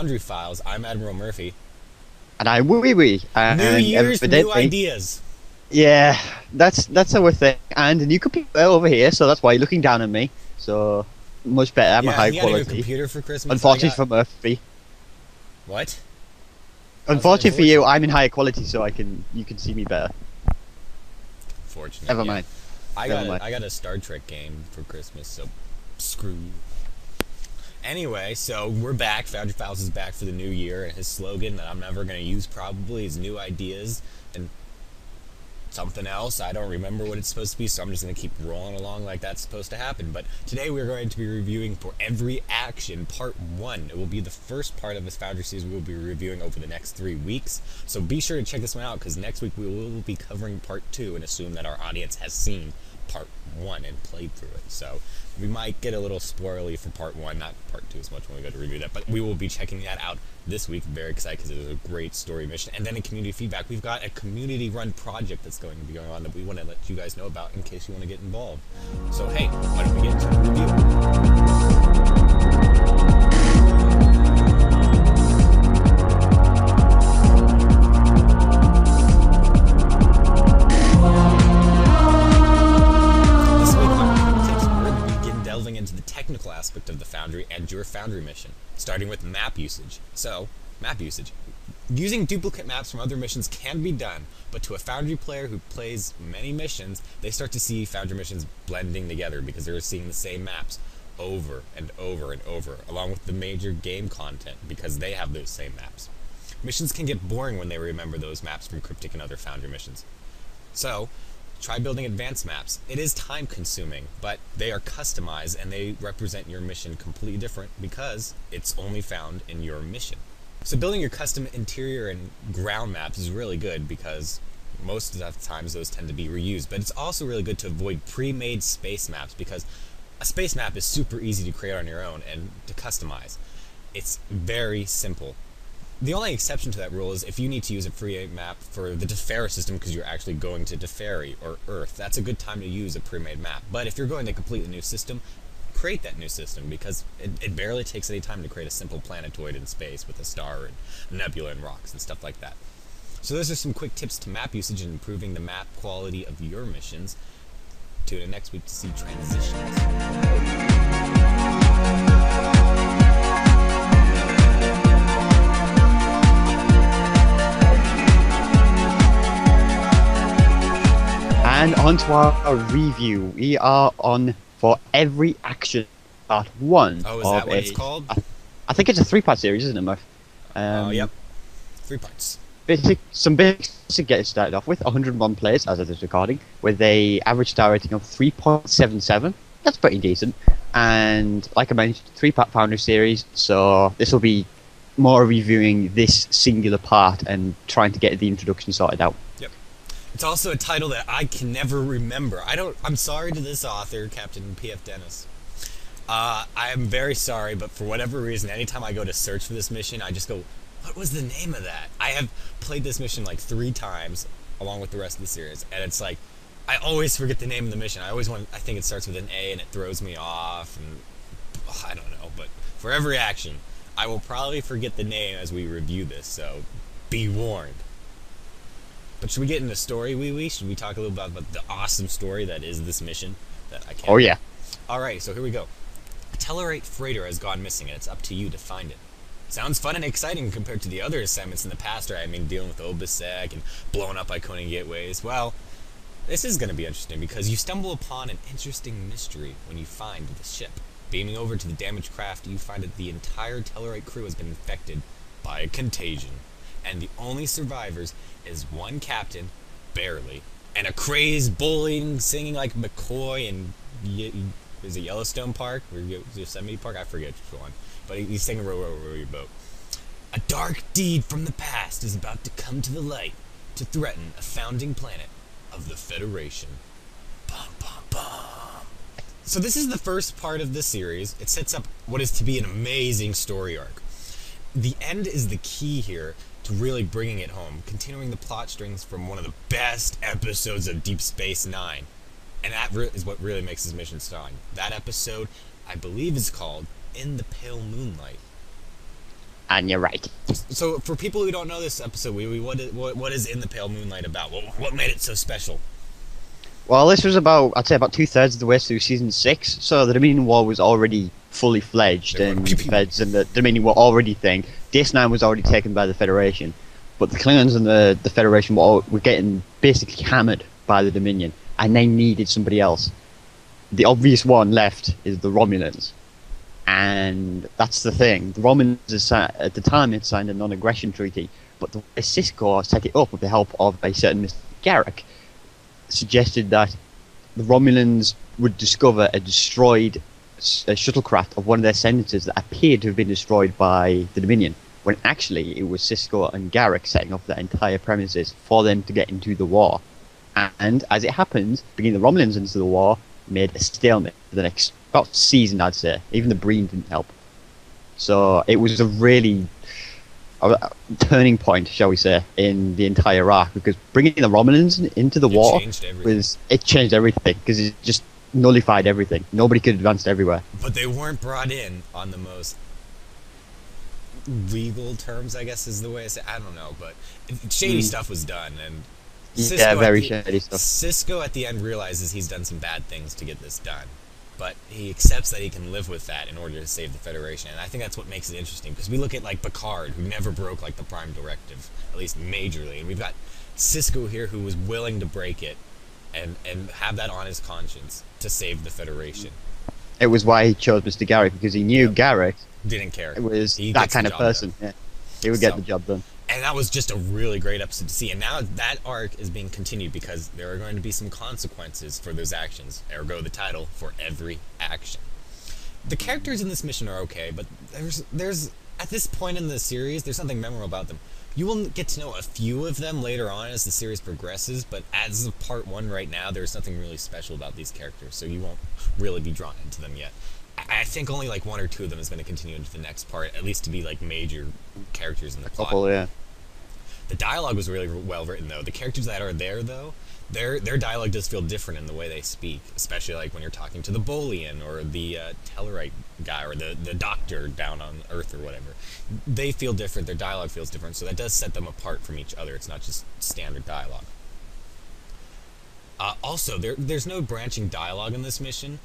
Foundry Files. I'm Admiral Murphy. And I'm wee wee. New And year's, new evidently, ideas. yeah, that's our thing. And a new computer over here, so that's why you're looking down at me. So much better. I'm a Yeah, high he got a new quality. computer for Christmas. Unfortunately for Murphy. What? How's that Unfortunately for you, I'm in higher quality, so you can see me better. Fortunate. Never yeah. mind. I Never got mind. I got a Star Trek game for Christmas, so screw you. Anyway, so we're back. Foundry Files is back for the new year, and his slogan that I'm never going to use probably is new ideas and something else. I don't remember what it's supposed to be, so I'm just going to keep rolling along like that's supposed to happen. But today we're going to be reviewing For Every Action Part 1. It will be the first part of this Foundry series we will be reviewing over the next 3 weeks. So be sure to check this one out, because next week we will be covering Part 2 and assume that our audience has seen Part 1 and played through it. So we might get a little spoilery for Part 1, not Part 2 as much when we go to review that, but we will be checking that out this week. Very excited because it was a great story mission. And then in community feedback, we've got a community-run project that's going to be going on that we want to let you guys know about in case you want to get involved. So hey, why don't we get into the review? This week on Tips, we're going to begin delving into the technical aspect of the Foundry and your Foundry mission, starting with map usage. So, map usage. Using duplicate maps from other missions can be done, but to a Foundry player who plays many missions, they start to see Foundry missions blending together because they're seeing the same maps over and over and over, along with the major game content because they have those same maps. Missions can get boring when they remember those maps from Cryptic and other Foundry missions. So, try building advanced maps. It is time consuming, but they are customized and they represent your mission completely different because it's only found in your mission. So building your custom interior and ground maps is really good because most of the times those tend to be reused, but it's also really good to avoid pre-made space maps because a space map is super easy to create on your own and to customize. It's very simple. The only exception to that rule is if you need to use a pre-made map for the Defera system because you're actually going to Deferi or Earth. That's a good time to use a pre-made map. But if you're going to a completely new system, create that new system because it barely takes any time to create a simple planetoid in space with a star and nebula and rocks and stuff like that. So those are some quick tips to map usage and improving the map quality of your missions. Tune in next week to see transitions. And on to our review. We are on For Every Action Part 1. Oh, is that what it's called? I think it's a 3-part series, isn't it, Murph? Yep. 3 parts. Some basics to get started off with. 101 players as of this recording, with a average star rating of 3.77. That's pretty decent. And like I mentioned, 3-part Foundry series, so this will be more reviewing this singular part and trying to get the introduction sorted out. Yep. It's also a title that I can never remember. I'm sorry to this author, Captain P.F. Dennis. I am very sorry, but for whatever reason, anytime I go to search for this mission, I just go, what was the name of that? I have played this mission like 3 times, along with the rest of the series, and it's like, I always forget the name of the mission. I think it starts with an A, and it throws me off, and I don't know, but for every action, I will probably forget the name as we review this, so be warned. But should we get into the story, wee-wee? Should we talk a little about the awesome story that is this mission? That I can't. Oh, yeah. Alright, so here we go. A Tellarite freighter has gone missing, and it's up to you to find it. Sounds fun and exciting compared to the other assignments in the past, right? I mean, dealing with Obisek and blowing up Iconian gateways. Well, this is going to be interesting because you stumble upon an interesting mystery when you find the ship. Beaming over to the damaged craft, you find that the entire Tellarite crew has been infected by a contagion. And the only survivors is one captain, barely, and a crazed bullying, singing like McCoy and is it Yellowstone Park or Yosemite Park? I forget which one. But he's singing "Row, row, row your boat." A dark deed from the past is about to come to the light to threaten a founding planet of the Federation. Bum, bum, bum. So this is the first part of this series. It sets up what is to be an amazing story arc. The end is the key here to really bringing it home, continuing the plot strings from one of the best episodes of Deep Space Nine. And that is what really makes his mission shine. That episode, I believe, is called In the Pale Moonlight. And you're right. So, for people who don't know this episode, what is In the Pale Moonlight about? What made it so special? Well, this was about, I'd say, about 2/3 of the way through season 6, so the Dominion War was already fully fledged, They were and pew the pew. Feds and the Dominion were already thing. DS9 was already taken by the Federation, but the Klingons and the Federation were getting basically hammered by the Dominion, and they needed somebody else. The obvious one left is the Romulans, and that's the thing. The Romulans, at the time, had signed a non-aggression treaty, but the way Cisco set it up with the help of a certain Mr. Garrick, suggested that the Romulans would discover a destroyed shuttlecraft of one of their senators that appeared to have been destroyed by the Dominion, when actually it was Cisco and Garrick setting up their entire premises for them to get into the war. And as it happens, bringing the Romulans into the war made a stalemate for the next about season, I'd say. Even the Breen didn't help. So it was a really turning point, shall we say, in the entire arc, because bringing the Romulans into the war changed everything, because it just nullified everything. Nobody could advance everywhere. But they weren't brought in on the most legal terms, I guess is the way I say. I don't know, but shady stuff was done, and Very shady stuff. Cisco at the end realizes he's done some bad things to get this done, but he accepts that he can live with that in order to save the Federation, and I think that's what makes it interesting, because we look at like Picard, who never broke like the Prime Directive, at least majorly, and we've got Cisco here who was willing to break it and have that on his conscience to save the Federation. It was why he chose Mr. Garrick, because he knew Garrick Didn't care. was He that gets kind the of job person. done. Yeah. He would get the job done. And that was just a really great episode to see. And now that arc is being continued because there are going to be some consequences for those actions. Ergo the title, For Every Action. The characters in this mission are okay, but there's at this point in the series, there's nothing memorable about them. You will get to know a few of them later on as the series progresses, but as of part 1 right now, there's nothing really special about these characters, so you won't really be drawn into them yet. I think only like 1 or 2 of them is going to continue into the next part, at least to be like major characters in the plot. Couple, yeah. The dialogue was really well written, though. The characters that are there, though, their dialogue does feel different in the way they speak, especially like when you're talking to the Bolian or the Tellarite guy or the doctor down on Earth or whatever. They feel different. Their dialogue feels different, so that does set them apart from each other. It's not just standard dialogue. Also, there's no branching dialogue in this mission,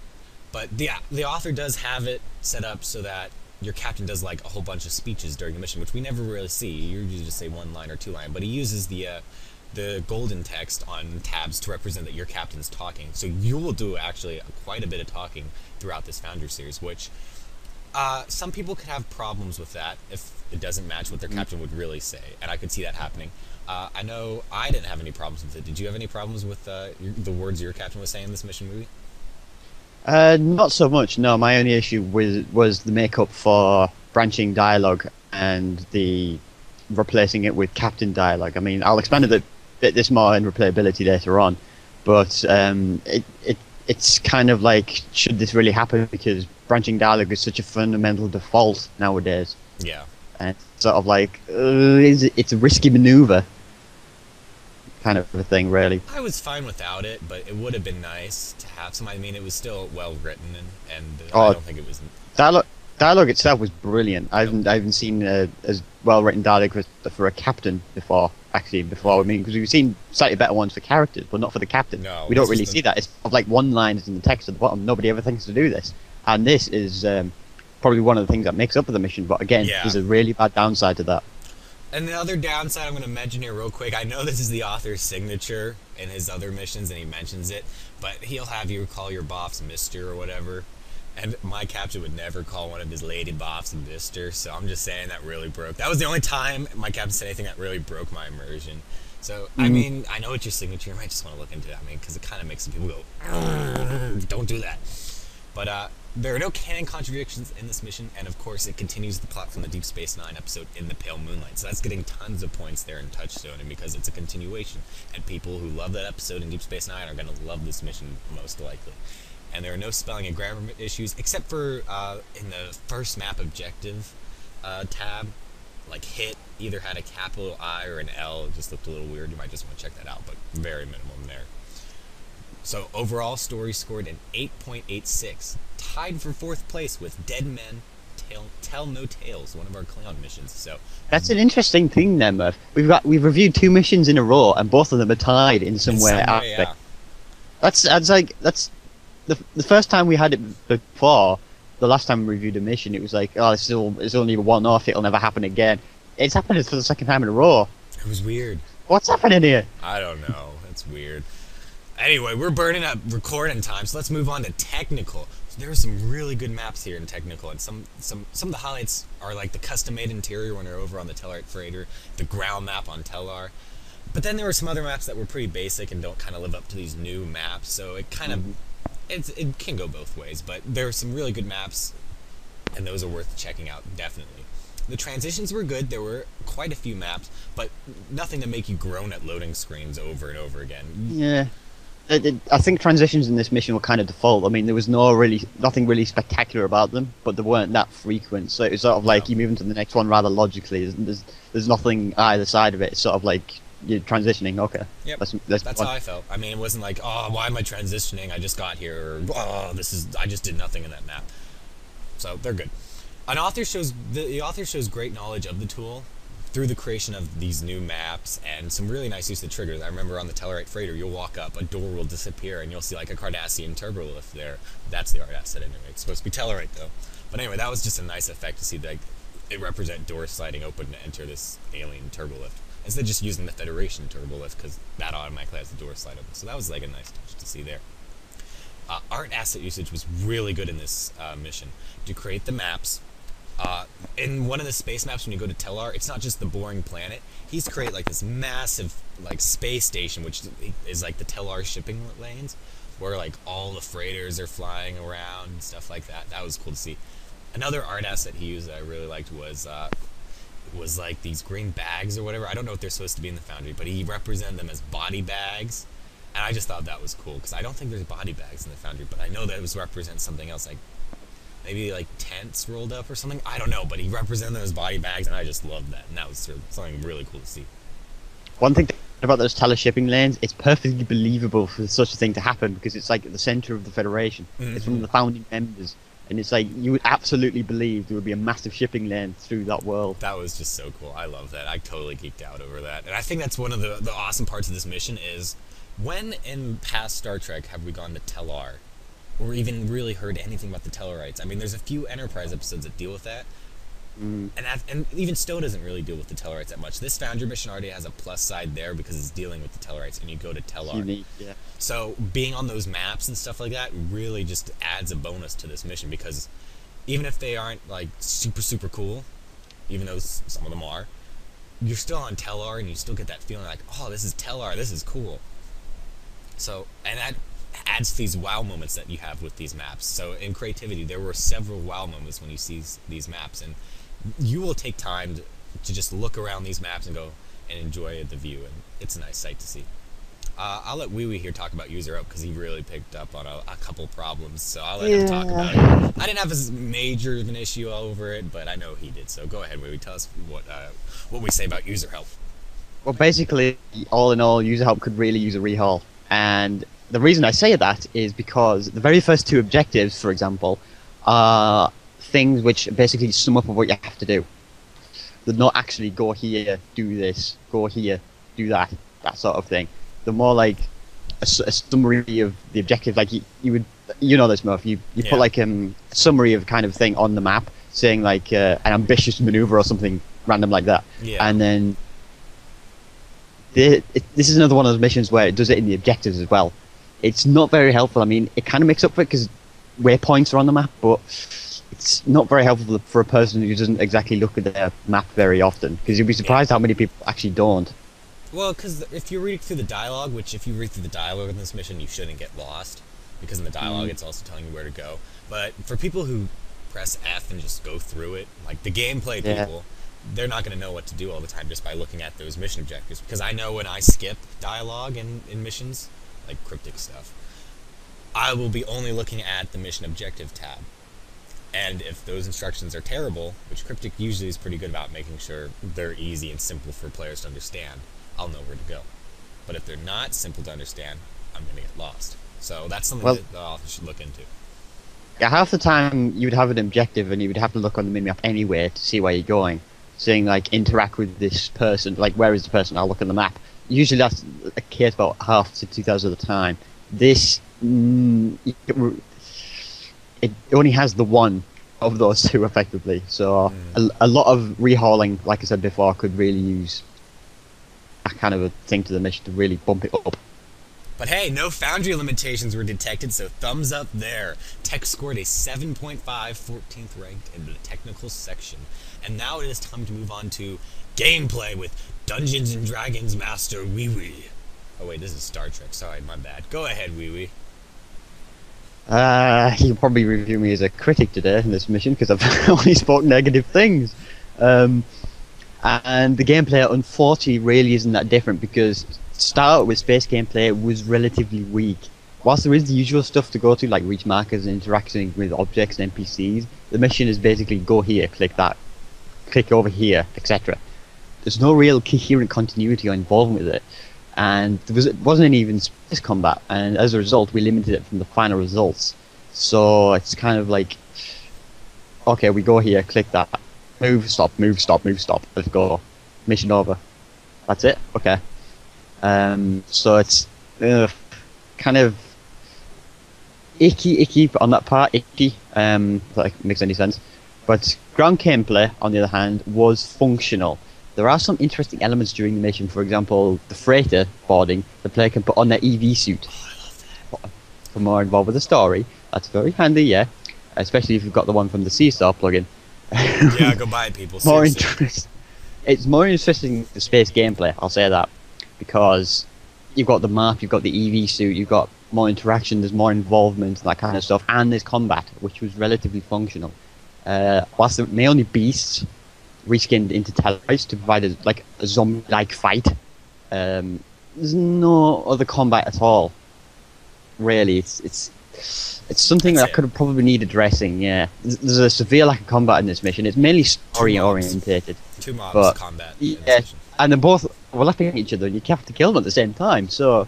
but the author does have it set up so that your captain does like a whole bunch of speeches during the mission, which we never really see. You usually just say 1 line or 2 line, but he uses the golden text on tabs to represent that your captain's talking. So you will do actually quite a bit of talking throughout this Foundry series, which some people could have problems with that if it doesn't match what their captain would really say, and I could see that happening. I know I didn't have any problems with it. Did you have any problems with the words your captain was saying in this mission movie? Not so much. No, my only issue was the makeup for branching dialogue and the replacing it with captain dialogue. I mean, I'll expand a bit this more in replayability later on, but it's kind of like, should this really happen? Because branching dialogue is such a fundamental default nowadays. Yeah. And it's sort of like, it's a risky maneuver kind of a thing, really. I was fine without it, but it would have been nice to have some. I mean, it was still well written, and I don't think it was... Dialogue itself was brilliant. I haven't seen as well written dialogue for a captain before. I mean, because we've seen slightly better ones for characters, but not for the captain. No, we don't really see that. It's like one-liners in the text at the bottom. Nobody ever thinks to do this, and this is probably one of the things that makes up for the mission. But again, there's a really bad downside to that. And the other downside I'm going to mention here real quick, I know this is the author's signature in his other missions, and he mentions it, but he'll have you call your boss Mr. or whatever, and my captain would never call one of his lady boffs Mr., so I'm just saying that really broke. That was the only time my captain said anything that really broke my immersion. So, I mean, I know it's your signature, you might just want to look into it, I mean, because it kind of makes some people go, don't do that. But, there are no canon contradictions in this mission, and of course it continues the plot from the Deep Space Nine episode In the Pale Moonlight, so that's getting tons of points there in Touchstone, and because it's a continuation, and people who love that episode in Deep Space Nine are going to love this mission most likely. And there are no spelling and grammar issues, except for in the first map objective tab, like hit either had a capital I or an L, it just looked a little weird, you might just want to check that out, but very minimum there. So overall, story scored an 8.86, tied for 4th place with Dead Men Tell No Tales, one of our clown missions. So That's an interesting thing, then, Murph. We've reviewed 2 missions in a row, and both of them are tied in some way. yeah. That's the first time we had it before. The last time we reviewed a mission, it was like, oh, it's only a one-off. It'll never happen again. It's happened for the second time in a row. It was weird. What's happening here? I don't know. It's weird. Anyway, we're burning up recording time, so let's move on to technical. So there are some really good maps here in technical, and some of the highlights are like the custom-made interior when you're over on the Telluride Freighter, the ground map on Tellar. But then there were some other maps that were pretty basic and don't kind of live up to these new maps, so it kind of it can go both ways. But there are some really good maps, and those are worth checking out, definitely. The transitions were good. There were quite a few maps, but nothing to make you groan at loading screens over and over again. Yeah. I think transitions in this mission were kind of default. I mean, there was nothing really spectacular about them, but they weren't that frequent. So it was sort of like you move into the next one rather logically. There's nothing either side of it. It's sort of like you're transitioning. Okay. Yep. That's how I felt. I mean, it wasn't like, oh, why am I transitioning? I just got here, or oh, I just did nothing in that map. So they're good. The author shows great knowledge of the tool through the creation of these new maps and some really nice use of triggers. I remember on the Telluride Freighter, you'll walk up, a door will disappear, and you'll see like a Cardassian turbolift there. That's the art asset anyway. It's supposed to be Telluride though. But anyway, that was just a nice effect to see that it represent doors sliding open to enter this alien turbolift, instead of just using the Federation turbolift, because that automatically has the door slide open. So that was like a nice touch to see there. Art asset usage was really good in this mission. To create the maps, in one of the space maps when you go to Tellar, it's not just the boring planet. He's created like this massive like space station, which is like the Tellar shipping lanes, where like all the freighters are flying around and stuff like that. That was cool to see. Another art asset he used that I really liked was like these green bags or whatever. I don't know what they're supposed to be in the Foundry, but he represented them as body bags. And I just thought that was cool, because I don't think there's body bags in the Foundry, but I know that it was represent something else, like maybe like tents rolled up or something. I don't know, but he represented them as body bags, and I just loved that, and that was sort of something really cool to see. One thing about those Teller shipping lanes, it's perfectly believable for such a thing to happen, because it's like at the center of the Federation. It's one of the founding members, and it's like you would absolutely believe there would be a massive shipping lane through that world. That was just so cool. I love that. I totally geeked out over that, and I think that's one of the awesome parts of this mission is, when in past Star Trek have we gone to Tellar, or even really heard anything about the Tellarites? I mean, there's a few Enterprise episodes that deal with that, and even Stowe doesn't really deal with the Tellarites that much. This Foundry mission already has a plus side there because it's dealing with the Tellarites, and you go to Tellar. Unique, yeah. So being on those maps and stuff like that really just adds a bonus to this mission, because even if they aren't like super cool, even though some of them are, you're still on Tellar, and you still get that feeling like, oh, this is Tellar, this is cool. So, and that adds to these wow moments that you have with these maps. So in creativity, there were several wow moments when you see these maps, and you will take time to just look around these maps and go and enjoy the view, and it's a nice sight to see. I'll let Wee Wee here talk about user help, because he really picked up on a couple problems, so I'll let him talk about it. I didn't have as major of an issue over it, but I know he did, so go ahead, Wee Wee, tell us what we say about user help. Well, basically, all in all, user help could really use a rehaul. And the reason I say that is because the very first 2 objectives, for example, are things which basically sum up of what you have to do. They're not actually go here, do this, go here, do that sort of thing. They're more like a summary of the objective. Like you would, you know this, Murph. You put like a summary of kind of thing on the map, saying like an ambitious maneuver or something random like that, and then. This is another one of those missions where it does it in the objectives as well. It's not very helpful. I mean, it kind of makes up for it because waypoints are on the map, but it's not very helpful for a person who doesn't exactly look at their map very often, because you'll be surprised how many people actually don't. Well, because if you're reading through the dialogue, which if you read through the dialogue in this mission, you shouldn't get lost, because in the dialogue it's also telling you where to go. But for people who press F and just go through it, like the gameplay people, they're not going to know what to do all the time just by looking at those mission objectives. Because I know when I skip dialogue in missions, like cryptic stuff, I will be only looking at the mission objective tab. And if those instructions are terrible, which cryptic usually is pretty good about making sure they're easy and simple for players to understand, I'll know where to go. But if they're not simple to understand, I'm going to get lost. So that's something that the author should look into. Yeah, half the time you would have an objective and you would have to look on the minimap anyway to see where you're going. Saying like interact with this person, like where is the person? I'll look on the map. Usually that's a case about half to 2/3 of the time. This it only has the one of those two effectively. So a lot of rehauling, like I said before, could really use that kind of a thing to the mission to really bump it up. But hey, no Foundry limitations were detected, so thumbs up there. Tech scored a 7.5, 14th ranked in the technical section. And now it is time to move on to gameplay with Dungeons and Dragons Master Wee Wee. Oh wait, this is Star Trek. Sorry, my bad. Go ahead, Wee Wee. You'll probably review me as a critic today in this mission because I've only spoke negative things. And the gameplay, unfortunately, really isn't that different because to start with, space gameplay was relatively weak. Whilst there is the usual stuff to go to, like reach markers and interacting with objects and NPCs, the mission is basically go here, click that, click over here, etc. There's no real coherent continuity or involvement with it. And there wasn't even space combat, and as a result, we limited it from the final results. So it's kind of like, okay, we go here, click that, move, stop, move, stop, move, stop, let's go. Mission over. That's it? Okay. So it's kind of icky on that part, icky, if that makes any sense. But ground gameplay, on the other hand, was functional. There are some interesting elements during the mission. For example, the freighter boarding, the player can put on their EV suit. Oh, I love that. For more involved with the story, that's very handy, yeah. Especially if you've got the one from the Seastar plugin. Yeah, go buy it, people. More Seriously. It's more interesting the space gameplay, I'll say that, because you've got the map, you've got the EV suit, you've got more interaction, there's more involvement, that kind of stuff, and there's combat, which was relatively functional. Whilst there may only beasts reskinned into Tellarite to provide a zombie-like fight, there's no other combat at all. Really, it's something that could have probably need addressing. Yeah, there's a severe lack of combat in this mission. It's mainly story orientated. Two mobs but, combat. Yeah, and they're both overlapping at each other, and you have to kill them at the same time. So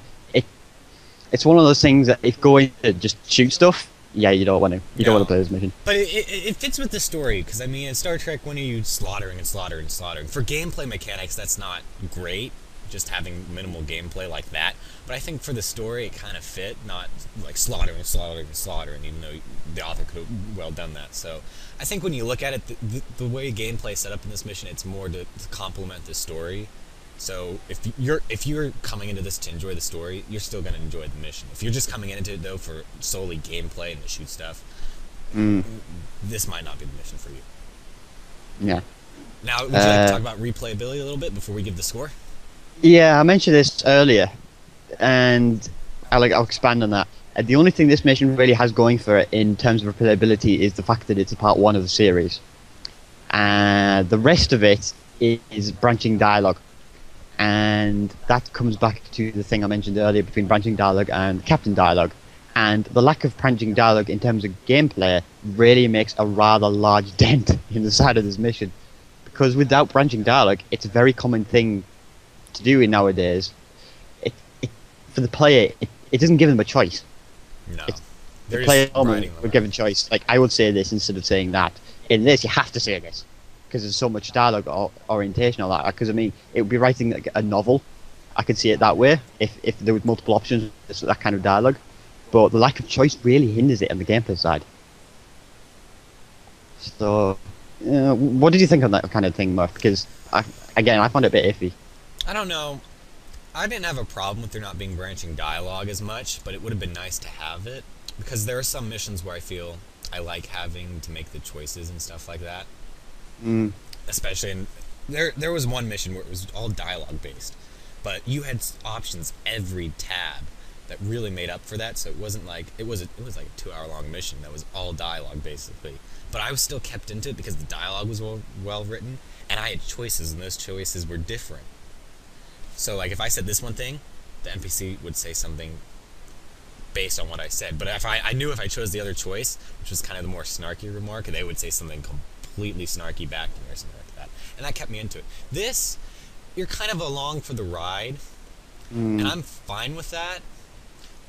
it's one of those things that if going to just shoot stuff, yeah, you don't want to. You don't want to play this mission. But it fits with the story, because I mean, in Star Trek, when are you slaughtering and slaughtering and slaughtering? For gameplay mechanics, that's not great, just having minimal gameplay like that. But I think for the story, it kind of fit, not like slaughtering and slaughtering and slaughtering, even though the author could have well done that. So I think when you look at it, the way gameplay is set up in this mission, it's more to complement the story. So if you're coming into this to enjoy the story, you're still going to enjoy the mission. If you're just coming into it though for solely gameplay and to shoot stuff, this might not be the mission for you. Yeah. Now, would you like to talk about replayability a little bit before we give the score? Yeah, I mentioned this earlier, and I'll expand on that. The only thing this mission really has going for it in terms of replayability is the fact that it's a part 1 of the series. The rest of it is branching dialogue. And that comes back to the thing I mentioned earlier between branching dialogue and captain dialogue. And the lack of branching dialogue in terms of gameplay really makes a rather large dent in the side of this mission. Because without branching dialogue, it's a very common thing to do nowadays. For the player, it doesn't give them a choice. No. The player would give a choice. Like, I would say this instead of saying that. In this, you have to say this. Because there's so much dialogue orientation or that. Because I mean, it would be writing like a novel. I could see it that way if there was multiple options, that kind of dialogue. But the lack of choice really hinders it on the gameplay side. So, what did you think on that kind of thing, Murph? Because I found it a bit iffy. I don't know. I didn't have a problem with there not being branching dialogue as much, but it would have been nice to have it because there are some missions where I feel I like having to make the choices and stuff like that. Especially in there was one mission where it was all dialogue based, but you had options every tab that really made up for that. So it wasn't like it was like a 2-hour-long mission that was all dialogue basically. But I was still kept into it because the dialogue was well written, and I had choices, and those choices were different. So like if I said this one thing, the NPC would say something based on what I said. But if I knew if I chose the other choice, which was kind of the more snarky remark, they would say something completely snarky back to me or something like that. And that kept me into it. This, you're kind of along for the ride, and I'm fine with that.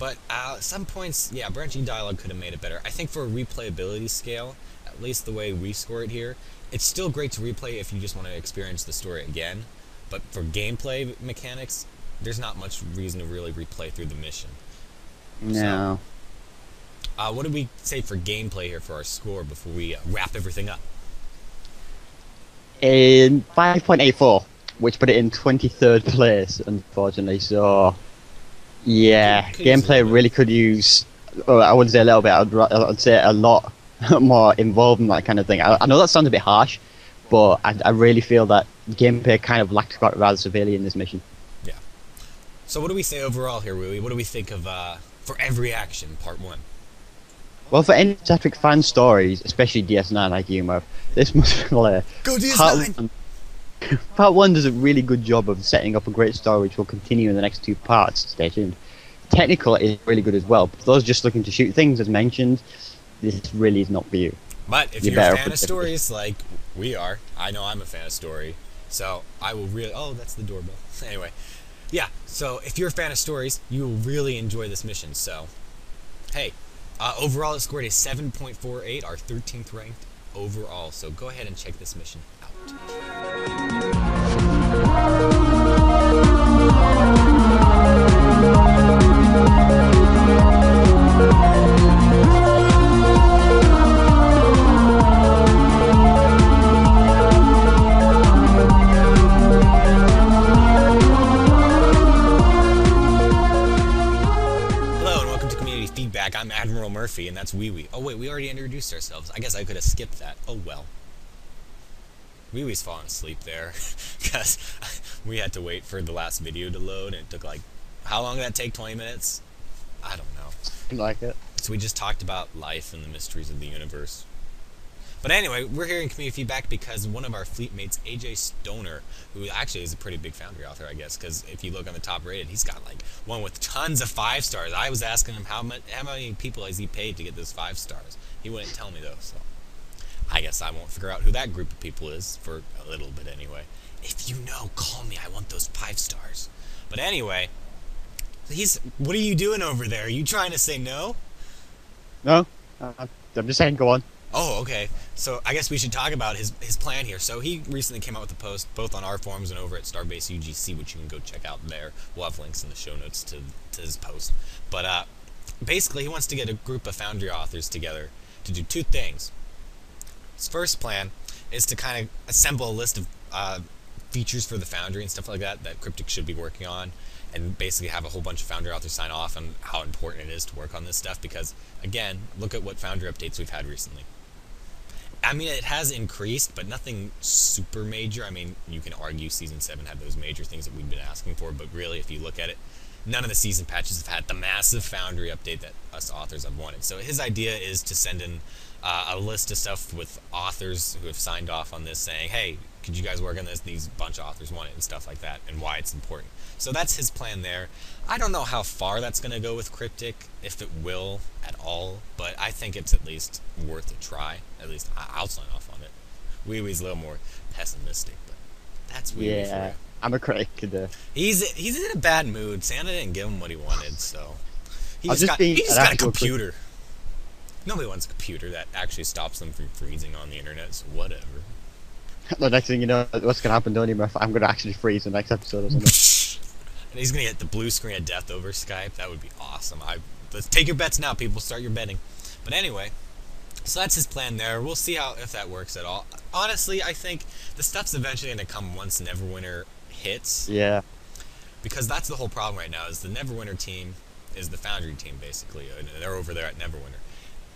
But some points, yeah, branching dialogue could have made it better. I think for a replayability scale, at least the way we score it here, it's still great to replay if you just want to experience the story again. But for gameplay mechanics, there's not much reason to really replay through the mission. No. So, what do we say for gameplay here for our score before we wrap everything up? In 5.84, which put it in 23rd place, unfortunately. So, yeah, Could use a gameplay little bit. really could use. Well, I wouldn't say a little bit. I'd say a lot more involved in that kind of thing. I know that sounds a bit harsh, but I really feel that gameplay kind of lacked quite rather severely in this mission. Yeah. So what do we say overall here, Willie? What do we think of For Every Action, Part 1? Well, for any Star Trek fan stories, especially DS9 like humor, this must be hilarious. Go DS9! Part 1 does a really good job of setting up a great story which will continue in the next 2 parts. Stay tuned. Technical is really good as well. But for those just looking to shoot things, as mentioned, this really is not for you. But if you're a fan of stories like we are, I know I'm a fan of story, so I will really... Oh, that's the doorbell. Anyway, yeah, so if you're a fan of stories, you will really enjoy this mission. So, hey, overall it scored a 7.48, our 13th ranked overall. So go ahead and check this mission out. I'm Admiral Murphy, and that's Wee Wee. Oh wait, we already introduced ourselves. I guess I could have skipped that. Oh well. Wee Wee's falling asleep there, because we had to wait for the last video to load, and it took like, how long did that take, 20 minutes? I don't know. Like it. So we just talked about life and the mysteries of the universe. But anyway, we're hearing community feedback because one of our fleet mates, AJ Stoner, who actually is a pretty big Foundry author, I guess, because if you look on the top rated, he's got like one with tons of 5 stars. I was asking him how many people has he paid to get those 5 stars. He wouldn't tell me though, so I guess I won't figure out who that group of people is for a little bit anyway. If you know, call me. I want those 5 stars. But anyway, what are you doing over there? Are you trying to say no? No, I'm just saying go on. Oh, okay. So I guess we should talk about his plan here. So he recently came out with a post, both on our forums and over at Starbase UGC, which you can go check out there. We'll have links in the show notes to his post. But basically, he wants to get a group of Foundry authors together to do 2 things. His first plan is to kind of assemble a list of features for the Foundry and stuff like that Cryptic should be working on, and basically have a whole bunch of Foundry authors sign off on how important it is to work on this stuff, because, again, look at what Foundry updates we've had recently. I mean, it has increased, but nothing super major. I mean, you can argue Season 7 had those major things that we've been asking for, but really, if you look at it, none of the season patches have had the massive Foundry update that us authors have wanted. So his idea is to send in a list of stuff with authors who have signed off on this, saying, hey, could you guys work on this? These bunch of authors want it, and stuff like that, and why it's important. So that's his plan there. I don't know how far that's going to go with Cryptic, if it will at all, but I think it's at least worth a try. At least I'll sign off on it. Wee Wee's a little more pessimistic, but that's Wee Wee for you. I'm a critic today. He's in a bad mood. Santa didn't give him what he wanted, so he just got a computer. Nobody wants a computer that actually stops them from freezing on the internet, so whatever. The next thing you know, what's going to happen, don't you, Murph? I'm going to actually freeze the next episode or something. And he's going to get the blue screen of death over Skype. That would be awesome. Let's take your bets now, people. Start your betting. But anyway, so that's his plan there. We'll see if that works at all. Honestly, I think the stuff's eventually going to come once Neverwinter hits. Yeah. Because that's the whole problem right now, is the Neverwinter team is the Foundry team, basically. They're over there at Neverwinter.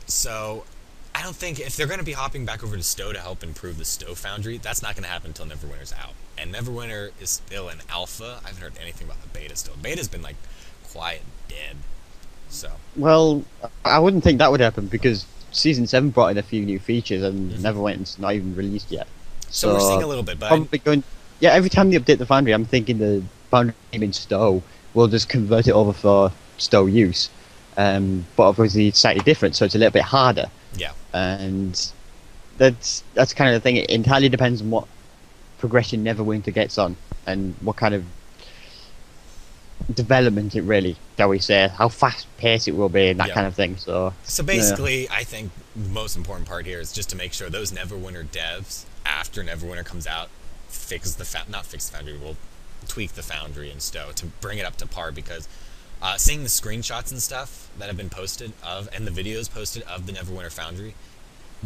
So I don't think, if they're going to be hopping back over to Stowe to help improve the Stowe Foundry, that's not going to happen until Neverwinter's out. And Neverwinter is still in alpha. I haven't heard anything about the beta still. Beta's been, like, quiet and dead. So. Well, I wouldn't think that would happen, because Season 7 brought in a few new features, and Neverwinter's not even released yet. So we're seeing a little bit, but probably going. Yeah, every time they update the Foundry, I'm thinking the Foundry team in Stowe will just convert it over for Stowe use. But obviously it's slightly different, so it's a little bit harder. Yeah. And that's kind of the thing. It entirely depends on what progression Neverwinter gets on, and what kind of development it really, shall we say, how fast paced it will be and that Yep. kind of thing. So So yeah. basically, I think the most important part here is just to make sure those Neverwinter devs, after Neverwinter comes out, fix the not fix the Foundry, will tweak the Foundry and Stowe to bring it up to par. Because seeing the screenshots and stuff that have been posted of and the videos posted of the Neverwinter Foundry,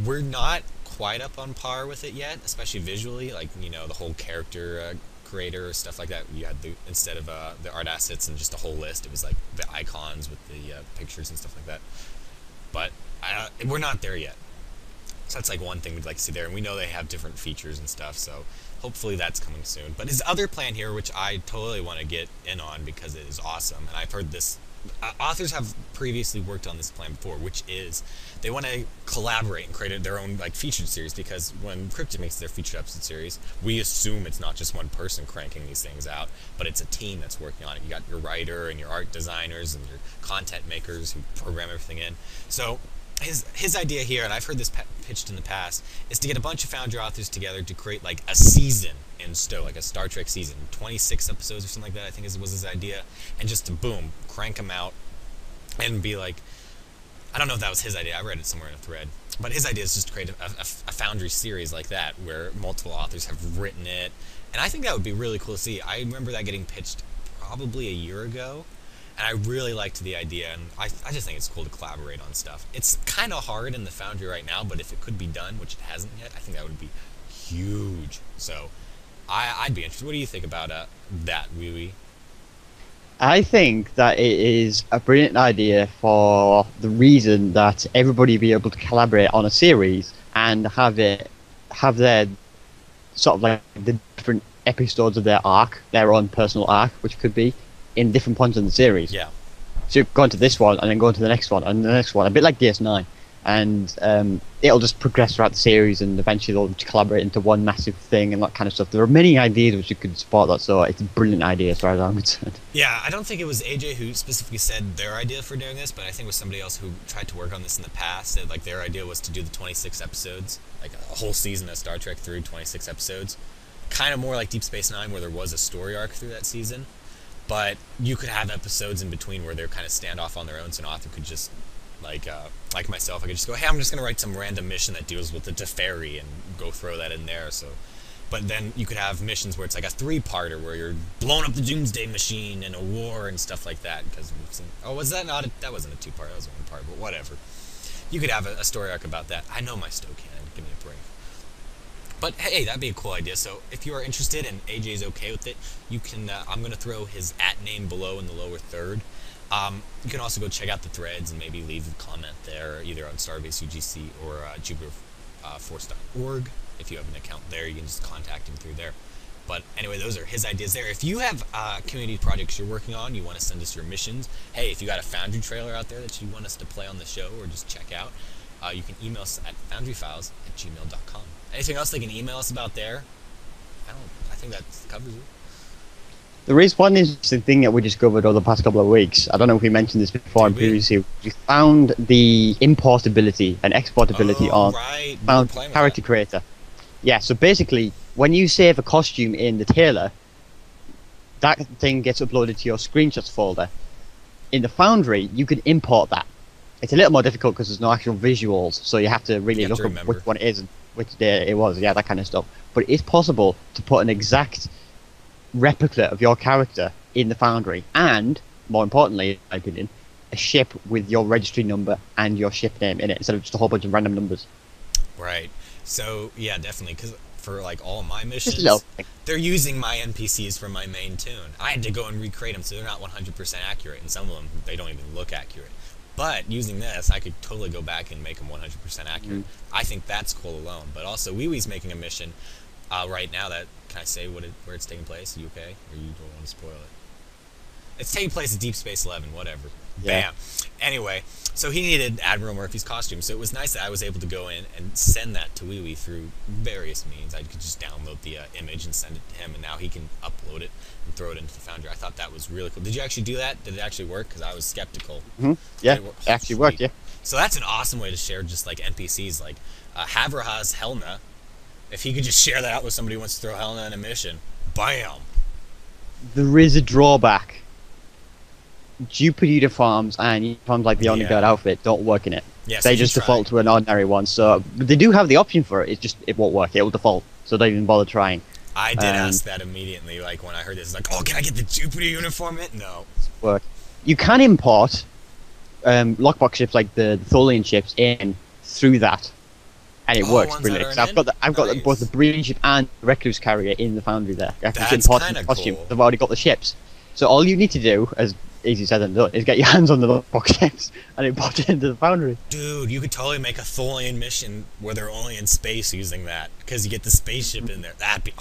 we're not quite up on par with it yet, especially visually. Like, the whole character creator or stuff like that. You had instead of the art assets and just a whole list, it was like the icons with the pictures and stuff like that. But we're not there yet. So that's like one thing we'd like to see there, and we know they have different features and stuff, so hopefully that's coming soon. But his other plan here, which I totally want to get in on because it is awesome, and I've heard this, authors have previously worked on this plan before, which is they want to collaborate and create their own like featured series. Because when Cryptid makes their featured episode series, we assume it's not just one person cranking these things out, but it's a team that's working on it. You got your writer and your art designers and your content makers who program everything in. So his idea here, and I've heard this pitched in the past, is to get a bunch of Foundry authors together to create like a season in Stowe, like a Star Trek season, 26 episodes or something like that. I think was his idea, and just to boom, crank them out, and be like, I don't know if that was his idea. I read it somewhere in a thread, but his idea is just to create a Foundry series like that, where multiple authors have written it, and I think that would be really cool to see. I remember that getting pitched probably a year ago, and I really liked the idea, and I just think it's cool to collaborate on stuff. It's kind of hard in the Foundry right now, but if it could be done, which it hasn't yet, I think that would be huge. So I'd be interested. What do you think about that, Wee Wee? I think that it is a brilliant idea for the reason that everybody be able to collaborate on a series and have their sort of like the different episodes of their arc, their own personal arc, which could be in different points in the series. Yeah. So go into this one and then go into the next one and the next one, a bit like DS9, and it'll just progress throughout the series and eventually they'll collaborate into one massive thing and that kind of stuff. There are many ideas which you could support that, so it's a brilliant idea as far as I'm concerned. Yeah, I don't think it was AJ who specifically said their idea for doing this, but I think it was somebody else who tried to work on this in the past. Said like their idea was to do the 26 episodes, like a whole season of Star Trek through 26 episodes, kind of more like Deep Space Nine, where there was a story arc through that season. But you could have episodes in between where they're kind of stand off on their own, so an author could just like myself, I could just go, hey, I'm just gonna write some random mission that deals with the Teferi and go throw that in there. So, but then you could have missions where it's like a three-parter where you're blowing up the Doomsday Machine in a war and stuff like that. Because we've seen, oh, was that not? That wasn't a two-part. That was a one-part. But whatever. You could have a story arc about that. I know my Stowe canon. Give me a break. But hey, that'd be a cool idea. So if you are interested and AJ's okay with it, you can. I'm going to throw his @name below in the lower third. You can also go check out the threads and maybe leave a comment there, either on Starbase UGC or JupiterForce.org. If you have an account there, you can just contact him through there. But anyway, those are his ideas there. If you have community projects you're working on, you want to send us your missions, hey, if you got a Foundry trailer out there that you want us to play on the show or just check out, you can email us at foundryfiles@gmail.com. Anything else they can email us about there? I think that covers it. There is one interesting thing that we discovered over the past couple of weeks. I don't know if we mentioned this before and previously. We found the importability and exportability on right. Character Creator. Yeah, so basically, when you save a costume in the tailor, that thing gets uploaded to your screenshots folder. In the Foundry, you can import that. It's a little more difficult because there's no actual visuals, so you have to really look up which one it is and which day it was, yeah, that kind of stuff. But it is possible to put an exact replica of your character in the Foundry, and more importantly, in my opinion, a ship with your registry number and your ship name in it instead of just a whole bunch of random numbers. Right. So yeah, definitely, because for like all my missions, Just a little thing. they're using my NPCs from my main tune. I had to go and recreate them, so they're not 100% accurate, and some of them they don't even look accurate. But using this, I could totally go back and make them 100% accurate. I think that's cool alone. But also, Wee Wee's making a mission right now that, can I say where it's taking place? Are you okay? Or you don't want to spoil it? It's taking place at Deep Space 11, whatever. Yeah. Bam. Anyway, so he needed Admiral Murphy's costume, so it was nice that I was able to go in and send that to Wee Wee through various means. I could just download the image and send it to him, and now he can upload it and throw it into the Foundry. I thought that was really cool. Did you actually do that? Did it actually work? Because I was skeptical. Yeah, it actually worked, yeah. So that's an awesome way to share just like NPCs. Like Havrahaz Helna, if he could just share that out with somebody who wants to throw Helna in a mission, bam! There is a drawback. Jupiter uniforms and uniforms like the Only Yeah. God outfit don't work in it. Yeah, so They you just try. default to an ordinary one. So but they do have the option for it. It's just it won't work. It will default. So don't even bother trying. I did And ask that immediately, like when I heard this, like, oh, can I get the Jupiter uniform? No. work. You can import lockbox ships like the Tholian ships in through that, and it Oh, works ones that brilliantly. are 'Cause I've got nice. both the Breeding ship and the Recluse carrier in the Foundry there. I can just That's import kinda the costume. cool. I've already got the ships. So all you need to do, as easy said than done, is get your hands on the lockbox ships and import it into the Foundry. Dude, you could totally make a Tholian mission where they're only in space using that, because you get the spaceship in there. That'd be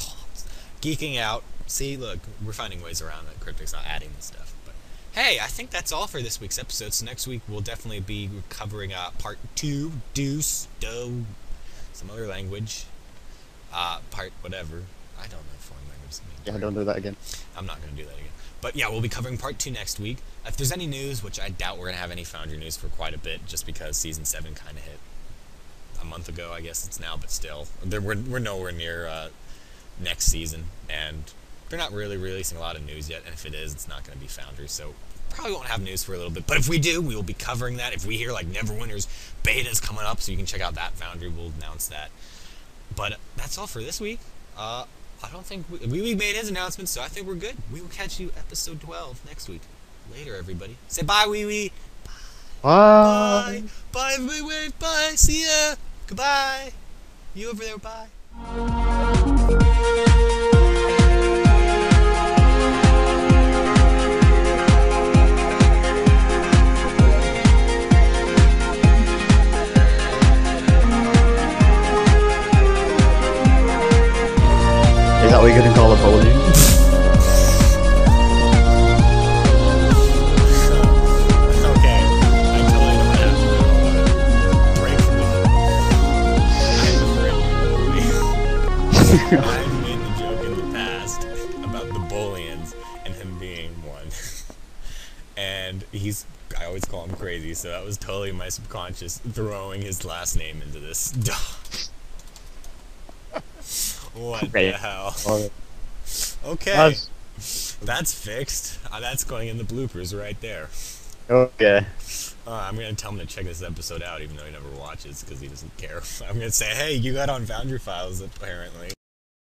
geeking out. See, look, we're finding ways around that. Cryptic's not adding this stuff. But hey, I think that's all for this week's episode. So next week we'll definitely be covering part 2, deuce, do, some other language, part whatever. I don't know foreign language. Yeah, don't do that again. I'm not going to do that again. But yeah, we'll be covering part 2 next week. If there's any news, which I doubt we're going to have any Foundry news for quite a bit, just because Season 7 kind of hit a month ago, I guess it's now, but still. We're nowhere near next season, and they're not really releasing a lot of news yet, and if it is, it's not going to be Foundry, so probably won't have news for a little bit. But if we do, we will be covering that. If we hear, like, Neverwinter's beta is coming up, so you can check out that Foundry, we'll announce that. But that's all for this week. I don't think we made his announcement, so I think we're good. We will catch you episode 12 next week. Later, everybody. Say bye, wee wee. Bye. Bye. Bye, everybody. Wave. Bye. See ya. Goodbye. You over there. Bye. Is that what you're gonna call a Tholian? Okay. I totally don't have to break from the I've made the joke in the past about the Bolians and him being one. And I always call him crazy, so that was totally my subconscious throwing his last name into this. What the hell? Okay. That's fixed. That's going in the bloopers right there. Okay. I'm going to tell him to check this episode out, even though he never watches, because he doesn't care. I'm going to say, hey, you got on Foundry Files, apparently.